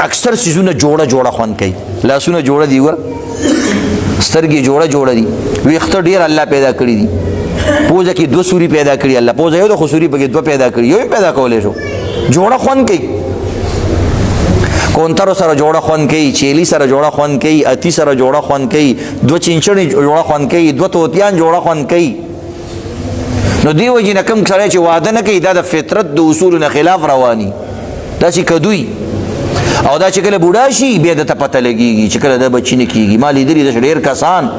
اکثر سیزونه جوړه خوند کوي لاسونه جوړه دي ور سترګې جوړه دي ویښته ډیر الله پیدا کړی دي پوزه کې دو سوري پیدا کړی الله پوزه یو د خسوري په کې دو پیدا کړی یو پیدا کولې شو جوړه خوند کوي کونتر سره جوړه خوند کوي چيلي سره جوړه خوند کوي اتی سره جوړه خوند کوي دو چنچړي جوړه خوند کوي دو توتیان جوړه خوند کوي نو دی وجه نه کم سره چې واده نه کوي دا د فطرت د اصول نه خلاف رواني دا چې کدوې او دا چې کله بوډا شي بیا د ته پته لګېږي چې کله د بچی نه کېږي ما لیدلي د ډېر کسان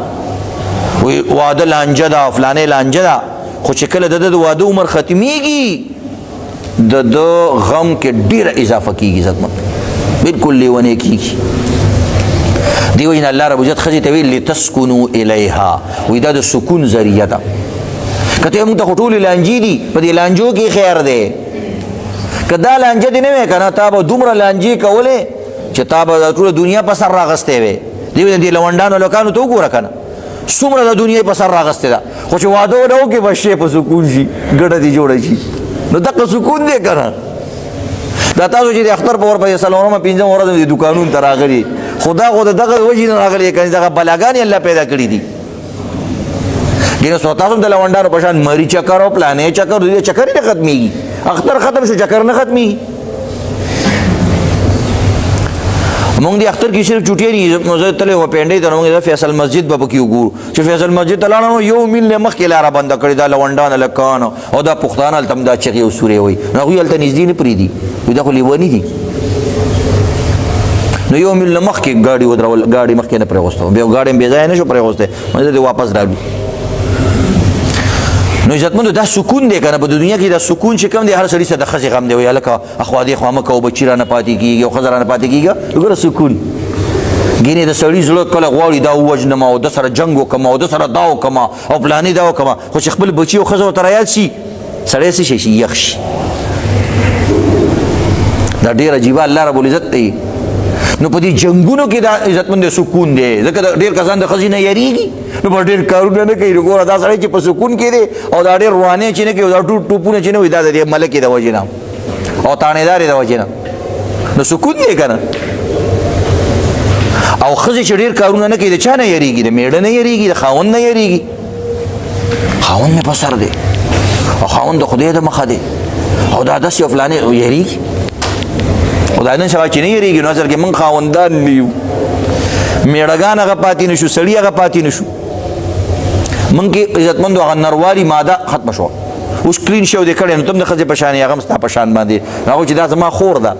وایي واده لانجه ده او فلانې لانجه ده خو چې کله د د واده عمر ختمیږي د غم کې ډېره اضافه کېږي عزتمند بالکل لیونی کېږي دې وجې نه الله رب عزت ښځې ته ویل لتسکنو الیها وایي دا د سکون ذریعه ده که ته موږ ته خو ټولې لانجې دي په دې لانجو کې خیر دی که دا لانجه دې نه وی که نه تا به دومره لانجې کولې چې تا به ټوله دنیا په سر راغستی وې دې وجې دې لونډانو لکانو ته وګوره که نه څومره د دنیا په سر راغستې ده خو چې واده ونه وکړي بس شی په سکون شي ګډه دې جوړه شي نو دغه سکون دی که نه دا تاسو چې د اختر په ورپسې څلورمه پنځمه ورځ د دوکانونو ته راغلي خو دا خو د دغه وجې نه راغلي که دغه بلاګانې الله پیدا کړي دي ګینه سو تاسو د لونډانو په شان مری چکر او پلانې چکر دې چکر نه ختمېږي اختر ختم شو چکر نه ختمېږي مونږ د اختر کې صرف چوټې نه زه تللی وم پینډۍ ته نو مونږ د فیصل مسجد به پکې وګورو چې فیصل مسجد ته لاړم یو میل نه مخکې لاره بنده کړې دا لونډان هلکان او دا پښتانه هلته هم دا چغې او سورې وایي نو هغوی هلته نږدې نه پرېږدي وایي دا خو لیوني دي نو یو میل نه مخکې ګاډي ودرول ګاډي مخکې نه پرېغوسته بیا ګاډي هم بې ځایه نه شو پرېغوستی مونږ دې واپس راغلو نو عزتمندو دا سکون دی که نه په دنیا کې دا سکون چې کوم دی هر سړي سره د ښځې غم دی وایي هلکه اخوا دې خوا مه کوه بچي رانه پاتې کېږي او ښځه رانه پاتې کېږي وګوره سکون ګینې د سړي زړه کله غواړي دا ووژنم او د سره جنګ وکړم او د سره دا وکړم او پلانې دا وکړم خو چې خپل بچي او ښځه ورته رایاد شي سړی څه شي یخ شي دا ډېر عجیبه الله رب العزت دی نو په دې جنګونو کې دا عزتمند سکون دی ځکه ډېر کسان د ښځې نه یریږي نو په ډېر کارونه نه کوي ګوره دا سړی چې په سکون کې دی او دا ډېر روانې چې نه کوي دا ټوپونه چې نه وي دا د دې ملکې د وجې نه او تانېدارې د وجې نه نو سکون دی که نه او ښځې چې ډېر کارونه نه کوي د چا نه یریږي د میړه نه یریږي د خاوند نه یریږي خاوند مې په سر دی او خاوند د خدای د مخه دی او دا داسې او فلانې یریږي او دا نن سبا چې نه یریږي نو اصل کې موږ خاوندان نه یو میړهګان هغه پاتې نه شو سړي هغه پاتې نه شو موږ کې عزتمندو هغه نروالي ماده ختمه شوه اوس کلین شو دې کړی نو ته هم د ښځې په شان یې هغه هم ستا په شان باندې هغه چې دا زما خور ده